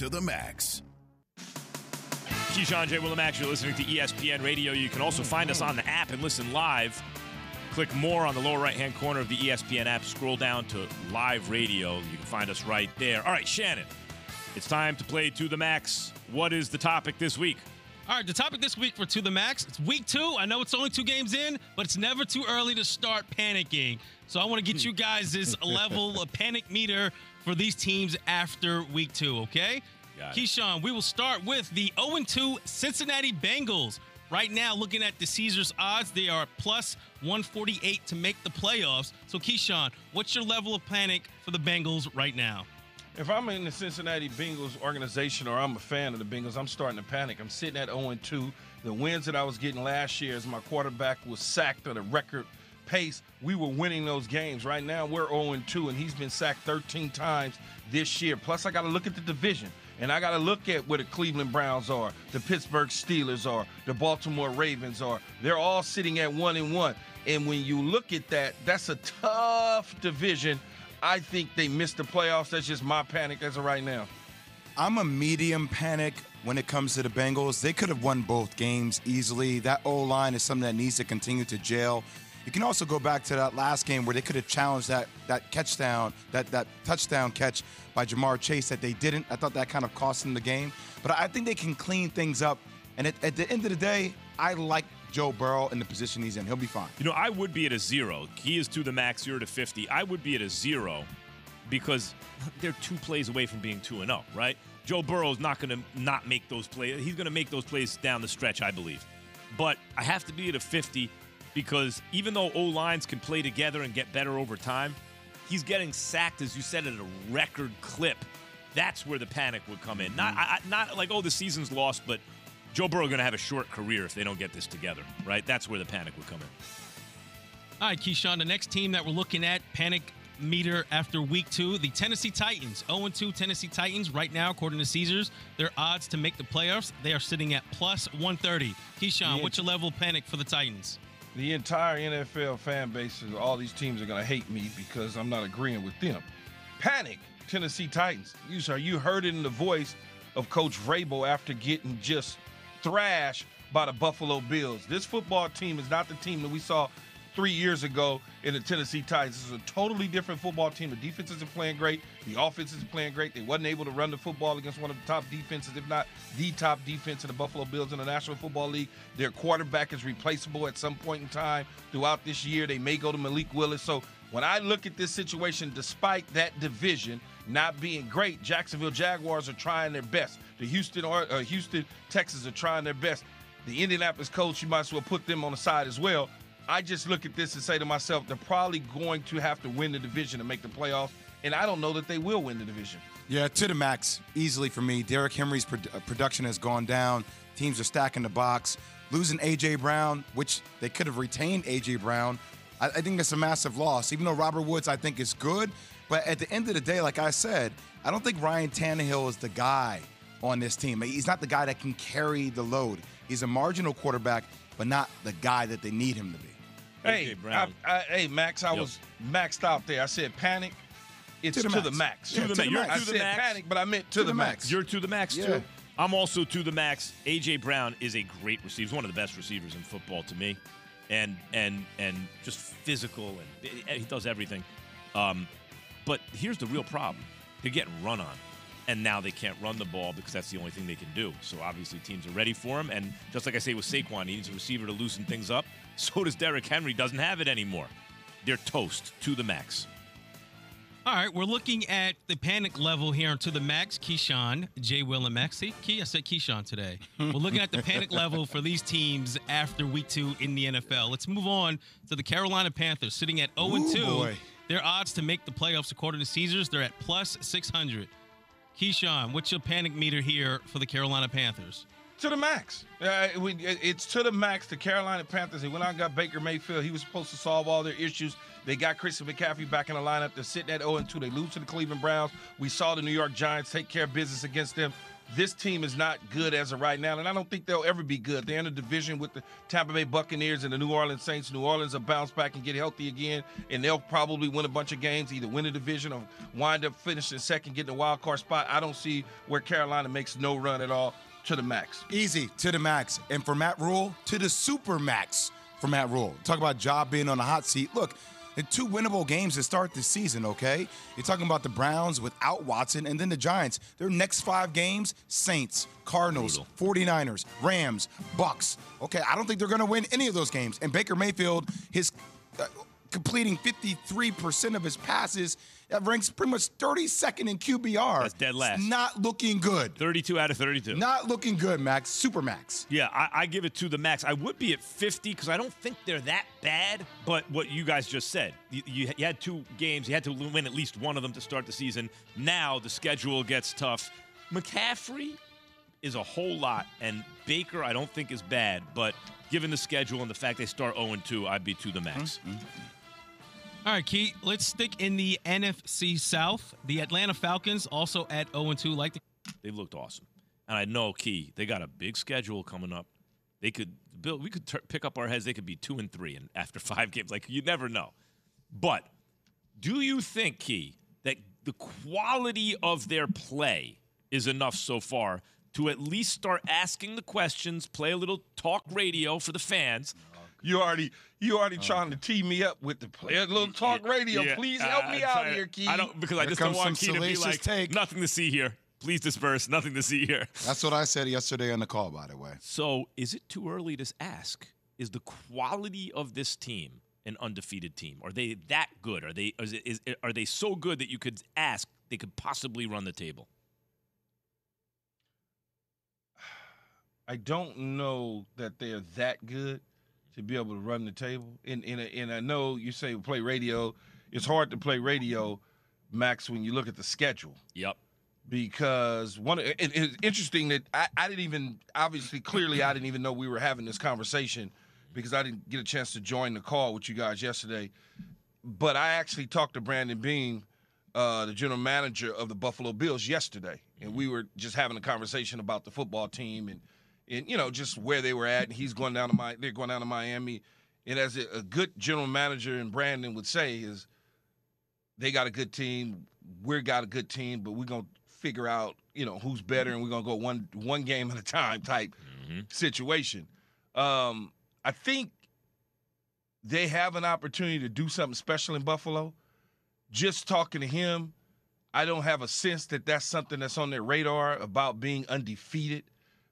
to the Max. Keyshawn, J. Willimax, you're listening to ESPN Radio. You can also find us on the app and listen live. Click more on the lower right-hand corner of the ESPN app. Scroll down to live radio. You can find us right there. All right, Shannon, it's time to play To the Max. What is the topic this week? All right, the topic this week for To the Max, it's week 2. I know it's only 2 games in, but it's never too early to start panicking. So I want to get you guys this level of panic meter for these teams after week 2, okay? Keyshawn, we will start with the 0-2 Cincinnati Bengals. Right now, looking at the Caesars odds, they are plus 148 to make the playoffs. So, Keyshawn, what's your level of panic for the Bengals right now? If I'm in the Cincinnati Bengals organization or I'm a fan of the Bengals, I'm starting to panic. I'm sitting at 0-2. The wins that I was getting last year as my quarterback was sacked at a record pace, we were winning those games. Right now, we're 0-2, and he's been sacked 13 times this year. Plus, I got to look at the division. And I got to look at where the Cleveland Browns are, the Pittsburgh Steelers are, the Baltimore Ravens are. They're all sitting at 1-1. And when you look at that, that's a tough division. I think they missed the playoffs. That's just my panic as of right now. I'm a medium panic when it comes to the Bengals. They could have won both games easily. That O-line is something that needs to continue to gel. You can also go back to that last game where they could have challenged that touchdown catch by Jamar Chase that they didn't. I thought that kind of cost them the game. But I think they can clean things up. And at the end of the day, I like Joe Burrow in the position he's in. He'll be fine. You know, I would be at a 0. He is to the max, 0 to 50. I would be at a 0 because they're 2 plays away from being 2-0, right? Joe Burrow's not going to not make those plays. He's going to make those plays down the stretch, I believe. But I have to be at a 50 because even though O-lines can play together and get better over time, he's getting sacked, as you said, at a record clip. That's where the panic would come in. Not like, the season's lost, but Joe Burrow going to have a short career if they don't get this together, right? That's where the panic would come in. All right, Keyshawn, the next team that we're looking at, panic meter after week 2, the Tennessee Titans. 0-2 Tennessee Titans. Right now, according to Caesars, their odds to make the playoffs, they are sitting at plus 130. Keyshawn, what's your level of panic for the Titans? The entire NFL fan base, all these teams are going to hate me because I'm not agreeing with them. Panic, Tennessee Titans. You heard it in the voice of Coach Vrabel after getting just thrashed by the Buffalo Bills. This football team is not the team that we saw 3 years ago in the Tennessee Titans. This is a totally different football team. The defense isn't playing great. The offense isn't playing great. They wasn't able to run the football against one of the top defenses, if not the top defense in the Buffalo Bills in the National Football League. Their quarterback is replaceable at some point in time throughout this year. They may go to Malik Willis. So when I look at this situation, despite that division not being great, Jacksonville Jaguars are trying their best. The Houston Texans are trying their best. The Indianapolis Colts, you might as well put them on the side as well. I just look at this and say to myself, they're probably going to have to win the division to make the playoffs, and I don't know that they will win the division. Yeah, to the max, easily for me. Derrick Henry's production has gone down. Teams are stacking the box. Losing A.J. Brown, which they could have retained A.J. Brown, I think it's a massive loss. Even though Robert Woods, I think, is good, but at the end of the day, like I said, I don't think Ryan Tannehill is the guy on this team. He's not the guy that can carry the load. He's a marginal quarterback, but not the guy that they need him to be. Hey, Max, I was maxed out there. I said panic. It's to the max. To the max. I said panic, but I meant to the max. You're to the max, too? I'm also to the max. A.J. Brown is a great receiver. He's one of the best receivers in football to me. And just physical, and he does everything. But here's the real problem. They're getting run on. And now they can't run the ball because that's the only thing they can do. So obviously teams are ready for him. And just like I say with Saquon, he needs a receiver to loosen things up. So does Derrick Henry. Doesn't have it anymore. They're toast to the max. All right, we're looking at the panic level here on To the Max. Keyshawn, J. Will and Max. See, I said Keyshawn today. We're looking at the panic level for these teams after week 2 in the NFL. Let's move on to the Carolina Panthers, sitting at 0-2. Their odds to make the playoffs, according to Caesars, they're at plus 600. Keyshawn, what's your panic meter here for the Carolina Panthers? To the max. It's to the max. The Carolina Panthers, they went out and got Baker Mayfield. He was supposed to solve all their issues. They got Christian McCaffrey back in the lineup. They're sitting at 0-2. They lose to the Cleveland Browns. We saw the New York Giants take care of business against them. This team is not good as of right now, and I don't think they'll ever be good. They're in a division with the Tampa Bay Buccaneers and the New Orleans Saints. New Orleans will bounce back and get healthy again, and they'll probably win a bunch of games, either win the division or wind up finishing second, getting a wild card spot. I don't see where Carolina makes no run at all to the max. Easy, to the max. And for Matt Rule, to the super max for Matt Rule. Talk about job being on the hot seat. Look, the 2 winnable games to start the season, okay? You're talking about the Browns without Watson and then the Giants. Their next 5 games, Saints, Cardinals, 49ers, Rams, Bucks. Okay, I don't think they're going to win any of those games. And Baker Mayfield, his completing 53% of his passes, that ranks pretty much 32nd in QBR. That's dead last. It's not looking good. 32 out of 32. Not looking good, Max. Super max. Yeah, I give it to the max. I would be at 50 because I don't think they're that bad. But what you guys just said, you had 2 games. You had to win at least one of them to start the season. Now the schedule gets tough. McCaffrey is a whole lot, and Baker I don't think is bad. But given the schedule and the fact they start 0-2, I'd be to the max. Mm-hmm. All right, Keith, let's stick in the NFC South. The Atlanta Falcons also at 0-2. They've looked awesome. And I know, Key, they got a big schedule coming up. We could pick up our heads. They could be 2-3 and after 5 games. Like, you never know. But do you think, Key, that the quality of their play is enough so far to at least start asking the questions, play a little talk radio for the fans? You already trying to tee me up with the play a little talk radio. Yeah. Please help me out here, Key. I don't, because I just don't want Key to be like, nothing to see here. Please disperse, nothing to see here. That's what I said yesterday on the call, by the way. So is it too early to ask, is the quality of this team an undefeated team? Are they that good? Are they so good that you could ask they could possibly run the table? I don't know that they're that good to be able to run the table. And I know you say play radio. It's hard to play radio, Max, when you look at the schedule. Yep. Because it's interesting that I didn't even, obviously, clearly, I didn't even know we were having this conversation because I didn't get a chance to join the call with you guys yesterday. But I actually talked to Brandon Beam, the general manager of the Buffalo Bills, yesterday. And we were just having a conversation about the football team and you know, just where they were at. And they're going down to Miami. And as a good general manager, and Brandon would say, is they got a good team, we got a good team, but we're going to figure out, you know, who's better, and we're going to go one game at a time type situation. I think they have an opportunity to do something special in Buffalo. Just talking to him, I don't have a sense that that's something that's on their radar about being undefeated,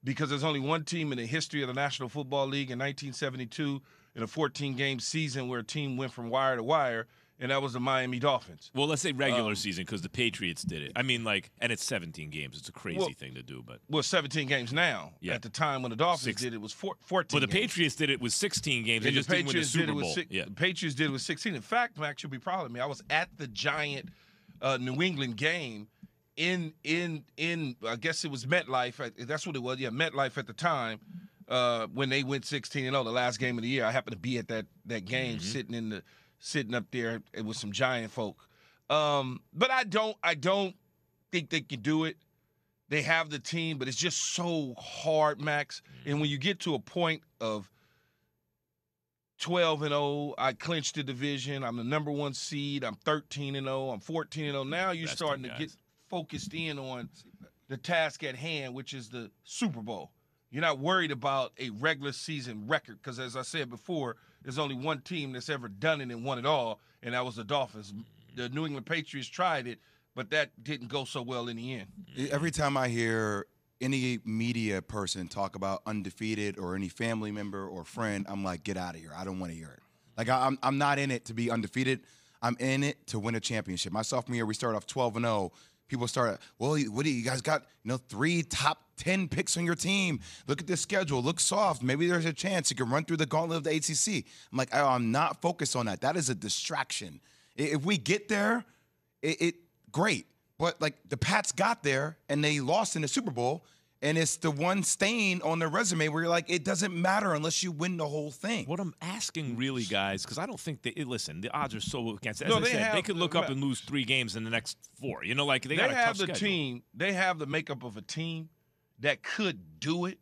because there's only one team in the history of the National Football League in 1972 in a 14-game season where a team went from wire to wire, and that was the Miami Dolphins. Well, let's say regular season because the Patriots did it. I mean, and it's 17 games. It's a crazy thing to do. But 17 games now. Yeah. At the time when the Dolphins did it was 14 Well, the Patriots did it with 16 games. They just didn't win the Super Bowl. The Patriots did it with 16. In fact, Max, you'll be proud of me. I was at the Giant New England game in I guess it was MetLife. That's what it was. Yeah, MetLife at the time when they went 16-0, the last game of the year. I happened to be at that game, sitting up there with some Giant folk. But I don't think they can do it. They have the team, but it's just so hard, Max. And when you get to a point of 12-0, I clinched the division. I'm the number 1 seed. I'm 13-0. I'm 14-0. Now you're starting to get focused in on the task at hand, which is the Super Bowl. You're not worried about a regular season record because, as I said before, there's only one team that's ever done it and won it all, and that was the Dolphins. The New England Patriots tried it, but that didn't go so well in the end. Every time I hear any media person talk about undefeated or any family member or friend, I'm like, get out of here. I don't want to hear it. Like, I'm not in it to be undefeated. I'm in it to win a championship. My sophomore year, we started off 12-0. People started, well, what do you guys got, 3 top 10 picks on your team. Look at this schedule. Look soft. Maybe there's a chance you can run through the gauntlet of the ACC. I'm like, I'm not focused on that. That is a distraction. If we get there, great. But, like, the Pats got there, and they lost in the Super Bowl, and it's the one stain on their resume where you're like, it doesn't matter unless you win the whole thing. What I'm asking really, guys, because I don't think listen, the odds are so against. As No, I said, they could look up and lose 3 games in the next 4. You know, like they got a tough schedule. They have the makeup of a team, that could do it,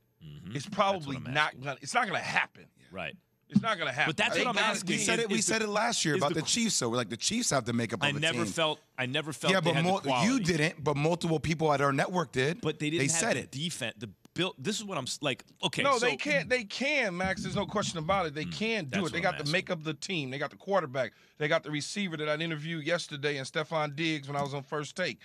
it's probably not gonna. It's not gonna happen. Right. It's not gonna happen. But that's what I'm asking. We said it last year about the Chiefs. So we're like the Chiefs have the makeup of a team. I never felt. Yeah, they had the but quality. you didn't. But multiple people at our network did. But they didn't. They have said the it. Defense. The build. This is what I'm like. Okay. No, so, they can't. They can, Max. There's no question about it. They can do that's it. They what got I'm the asking. makeup of the team. They got the quarterback. They got the receiver that I interviewed yesterday, and Stephon Diggs when I was on First Take.